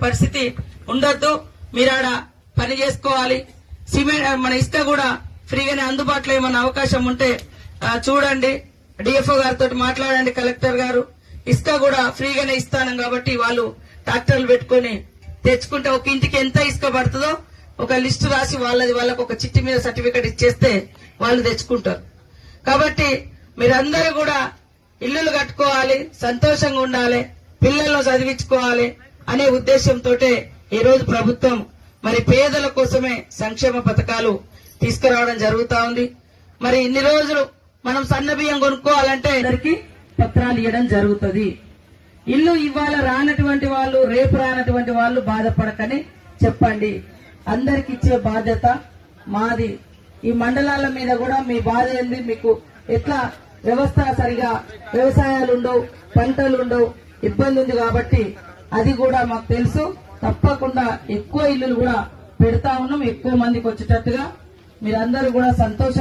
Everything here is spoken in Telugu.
పరిస్థితి ఉండొద్దు. మీరాడ పని చేసుకోవాలి. సిమెంట్ మన ఇసుక కూడా ఫ్రీగానే అందుబాటులో ఏమన్నా అవకాశం ఉంటే చూడండి. డిఎఫ్ఓ గారితో మాట్లాడండి. కలెక్టర్ గారు ఇసుక కూడా ఫ్రీగానే ఇస్తాను కాబట్టి వాళ్ళు ట్రాక్టర్లు పెట్టుకుని తెచ్చుకుంటే ఒక ఇంటికి ఎంత ఇసుక పడుతుందో ఒక లిస్టు రాసి వాళ్ళకు ఒక చిట్టి మీద సర్టిఫికెట్ ఇచ్చేస్తే వాళ్ళు తెచ్చుకుంటారు. కాబట్టి మీరందరూ కూడా ఇల్లులు కట్టుకోవాలి, సంతోషంగా ఉండాలి, పిల్లలను చదివించుకోవాలి అనే ఉద్దేశంతో ఈ రోజు ప్రభుత్వం మరి పేదల కోసమే సంక్షేమ పథకాలు తీసుకురావడం జరుగుతా ఉంది. మరి ఇన్ని రోజులు మనం సన్న బియ్యం కొనుక్కోవాలంటే అందరికి పత్రాలు ఇవ్వడం జరుగుతుంది. ఇల్లు ఇవాళ రానటువంటి వాళ్ళు, రేపు రానటువంటి వాళ్ళు బాధపడకని చెప్పండి. అందరికి ఇచ్చే బాధ్యత మాది. ఈ మండలాల మీద కూడా మీ బాధ ఏంది, మీకు ఎట్లా వ్యవస్థ సరిగా వ్యవసాయాలు ఉండవు, పంటలు ఉండవు, ఇబ్బంది ఉంది కాబట్టి అది కూడా మాకు తెలుసు. తప్పకుండా ఎక్కువ ఇల్లులు కూడా పెడతా ఉన్నాం, ఎక్కువ మందికి వచ్చేటట్టుగా. మీరందరూ కూడా సంతోషం